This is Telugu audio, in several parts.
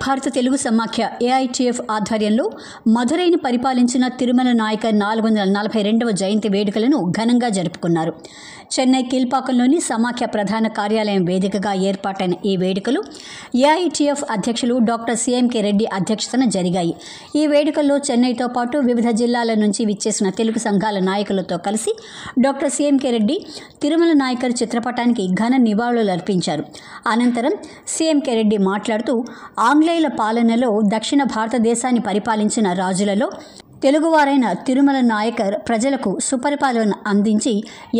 భారత తెలుగు సమాఖ్య ఏఐటీఎఫ్ ఆధ్వర్యంలో మధురైని పరిపాలించిన తిరుమల నాయకర్ 442వ జయంతి వేడుకలను ఘనంగా జరుపుకున్నారు. చెన్నై కీల్పాకంలోని సమాఖ్య ప్రధాన కార్యాలయం వేదికగా ఏర్పాటైన ఈ వేడుకలు ఏఐటీఎఫ్ అధ్యక్షులు డాక్టర్ సిఎంకే రెడ్డి అధ్యక్షతన జరిగాయి. ఈ వేడుకల్లో చెన్నైతో పాటు వివిధ జిల్లాల నుంచి విచ్చేసిన తెలుగు సంఘాల నాయకులతో కలిసి డాక్టర్ సిఎంకే రెడ్డి తిరుమల నాయకర్ చిత్రపటానికి ఘన నివాళులర్పించారు. అనంతరం సిఎంకే రెడ్డి మాట్లాడుతూ ఆంగ్లేయుల పాలనలో దక్షిణ భారతదేశాన్ని పరిపాలించిన రాజులలో తెలుగువారైన తిరుమల నాయకర్ ప్రజలకు సుపరిపాలన అందించి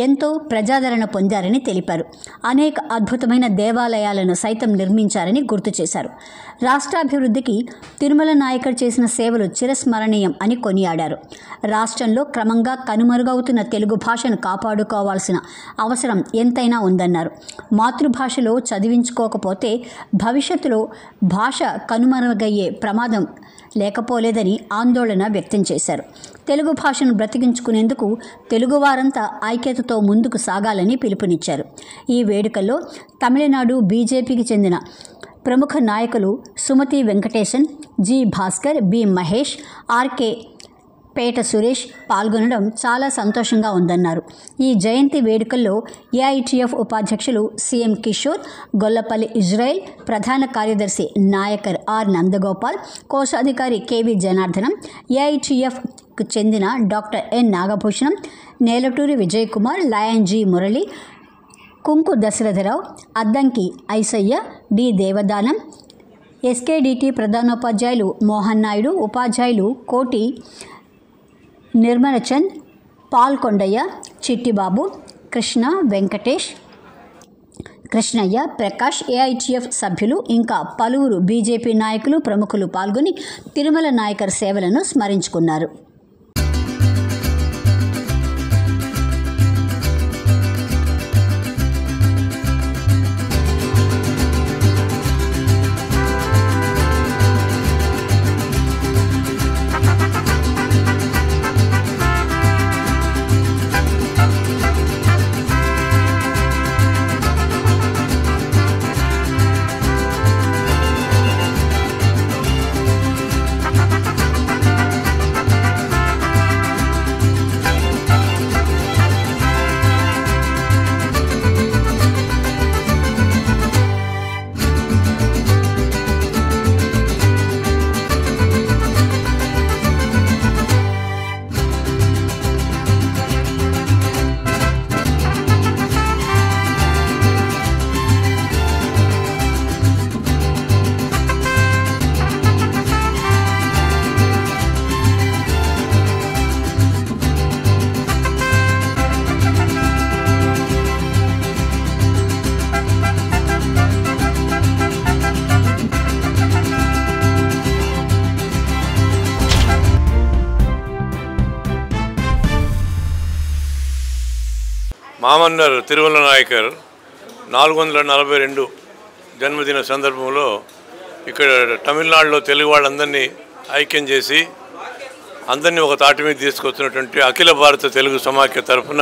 ఎంతో ప్రజాదరణ పొందారని తెలిపారు. అనేక అద్భుతమైన దేవాలయాలను సైతం నిర్మించారని గుర్తు చేశారు. రాష్ట్రాభివృద్ధికి తిరుమల నాయకర్ చేసిన సేవలు చిరస్మరణీయం అని కొనియాడారు. రాష్ట్రంలో క్రమంగా కనుమరుగవుతున్న తెలుగు భాషను కాపాడుకోవాల్సిన అవసరం ఎంతైనా ఉందన్నారు. మాతృభాషలో చదివించుకోకపోతే భవిష్యత్తులో భాష కనుమరుగయ్యే ప్రమాదం లేకపోలేదని ఆందోళన వ్యక్తం చేశారు. తెలుగు భాషను బ్రతికించుకునేందుకు తెలుగువారంతా ఐక్యతతో ముందుకు సాగాలని పిలుపునిచ్చారు. ఈ వేడుకల్లో తమిళనాడు బీజేపీకి చెందిన ప్రముఖ నాయకులు Sumathi Venkatesan, G Bhaskar, B Mahesh, RK Peta Suresh పాల్గొనడం చాలా సంతోషంగా ఉందన్నారు. ఈ జయంతి వేడుకల్లో ఏఐటీఎఫ్ ఉపాధ్యక్షులు సిఎం కిషోర్, గొల్లపల్లి ఇజ్రాయెల్, ప్రధాన కార్యదర్శి నాయకర్ ఆర్ నందగోపాల్, కోశాధికారి కెవి జనార్దనం, ఏఐటీఎఫ్కు చెందిన doctor N Nagabhushanam, Nelaturi Vijay Kumar, lion G Murali, Kunku Dasaratharao, Addanki Aisayya, D Devadanam, SKDT ప్రధానోపాధ్యాయులు మోహన్ నాయుడు, ఉపాధ్యాయులు కోటి నిర్మలచంద్, పాల్కొండయ్య, చిట్టిబాబు, కృష్ణ, వెంకటేష్, కృష్ణయ్య, ప్రకాష్, ఏఐటీఎఫ్ సభ్యులు ఇంకా పలువురు బీజేపీ నాయకులు ప్రముఖులు పాల్గొని తిరుమల నాయకర్ సేవలను స్మరించుకున్నారు. మామన్నర్ తిరుమల నాయకర్ 442 జన్మదిన సందర్భంలో ఇక్కడ తమిళనాడులో తెలుగు వాళ్ళందరినీ ఐక్యం చేసి అందరినీ ఒక తాటి మీద తీసుకొచ్చినటువంటి అఖిల భారత తెలుగు సమాఖ్య తరఫున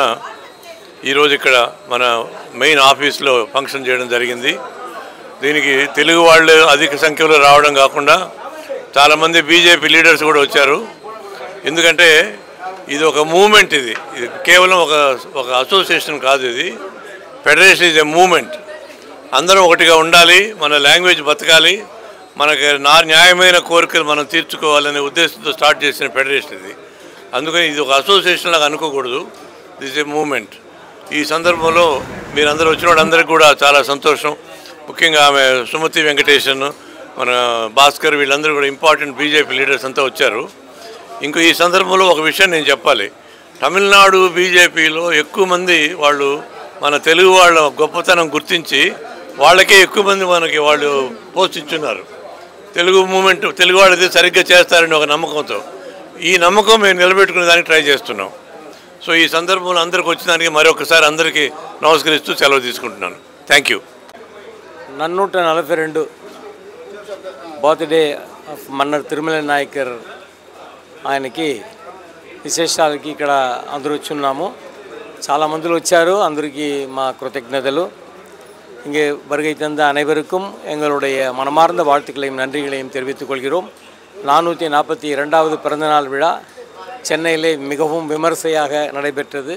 ఈరోజు ఇక్కడ మన మెయిన్ ఆఫీస్లో ఫంక్షన్ చేయడం జరిగింది. దీనికి తెలుగు వాళ్ళు అధిక సంఖ్యలో రావడం కాకుండా చాలామంది బీజేపీ లీడర్స్ కూడా వచ్చారు. ఎందుకంటే ఇది ఒక మూమెంట్, ఇది కేవలం ఒక అసోసియేషన్ కాదు, ఇది ఫెడరేషన్ ఈజ్ ఎ మూమెంట్. అందరం ఒకటిగా ఉండాలి, మన లాంగ్వేజ్ బతకాలి, మనకి న్యాయమైన కోరికలు మనం తీర్చుకోవాలనే ఉద్దేశంతో స్టార్ట్ చేసిన ఫెడరేషన్ ఇది. అందుకని ఇది ఒక అసోసియేషన్ లాగా అనుకోకూడదు, దిస్ ఏ మూమెంట్. ఈ సందర్భంలో మీరందరూ వచ్చిన వాళ్ళందరికీ కూడా చాలా సంతోషం. ముఖ్యంగా ఆమె సుమతి వెంకటేశన్, మన భాస్కర్, వీళ్ళందరూ కూడా ఇంపార్టెంట్ బీజేపీ లీడర్స్ అంతా వచ్చారు. ఇంకో ఈ సందర్భంలో ఒక విషయం నేను చెప్పాలి. తమిళనాడు బీజేపీలో ఎక్కువ మంది వాళ్ళు మన తెలుగు వాళ్ళ గొప్పతనం గుర్తించి వాళ్ళకే ఎక్కువ మంది మనకి వాళ్ళు పోస్ట్ ఇచ్చున్నారు. తెలుగు మూమెంట్ తెలుగు వాళ్ళది సరిగ్గా చేస్తారని ఒక నమ్మకంతో ఈ నమ్మకం మేము నిలబెట్టుకునే దానికి ట్రై చేస్తున్నాం. సో ఈ సందర్భంలో అందరికి వచ్చిన మరొకసారి అందరికీ నమస్కరిస్తూ సెలవు తీసుకుంటున్నాను. Thank you. 442 birthday of Mannar Tirumala Nayakar ఆయనకి విశేషాలకి ఇక్కడ అందరూ వచ్చున్నాము. చాలామంది వచ్చారు, అందరికీ మా కృతజ్ఞతలు. இங்கே வருகை தந்த அனைவருக்கும் எங்களுடைய மனமார்ந்த வாழ்த்துக்களையும் நன்றிகளையும் தெரிவித்துக் கொள்கிறோம். 442வது பிறந்தநாள் விழா சென்னையிலே மிகவும் விமர்சையாக நடைபெற்றது.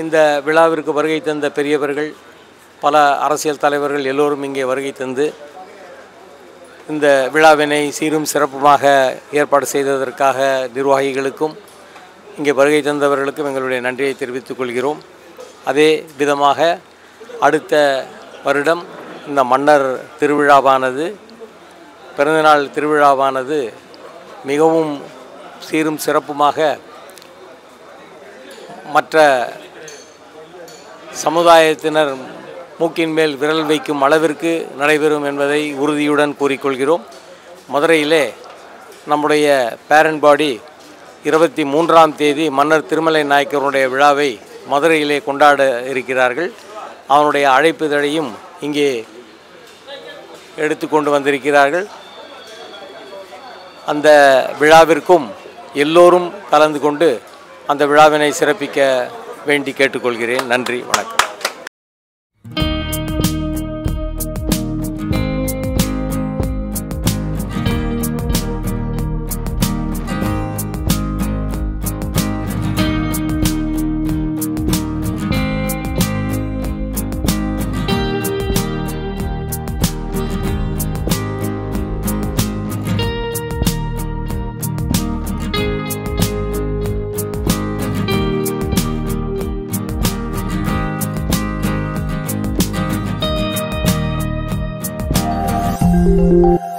இந்த விழாவிற்கு வருகை தந்த பெரியவர்கள், பல அரசியல் தலைவர்கள் எல்லோரும் இங்கே வருகை தந்து இந்த விழாவினை சீரும் சிறப்புமாக ஏற்பாடு செய்ததற்காக நிர்வாகிகளுக்கும் இங்கே வருகை தந்தவர்களுக்கும் எங்களுடைய நன்றியை தெரிவித்துக் கொள்கிறோம். அதே விதமாக அடுத்த வருடம் இந்த மன்னர் திருவிழாவானது, பிறந்தநாள் திருவிழாவானது மிகவும் சீரும் சிறப்புமாக மற்ற சமுதாயத்தினர் மூக்கின் மேல் விரல் வைக்கும் அளவிற்கு நடைபெறும் என்பதை உறுதியுடன் கூறிக்கொள்கிறோம். மதுரையிலே நம்முடைய பேரண்ட் பாடி 23ஆம் தேதி மன்னர் திருமலை நாயக்கருடைய விழாவை மதுரையிலே கொண்டாட இருக்கிறார்கள். அவனுடைய அழைப்புதழையும் இங்கே எடுத்துக்கொண்டு வந்திருக்கிறார்கள். அந்த விழாவிற்கும் எல்லோரும் கலந்து கொண்டு அந்த விழாவினை சிறப்பிக்க வேண்டி கேட்டுக்கொள்கிறேன். நன்றி, வணக்கம். Thank you.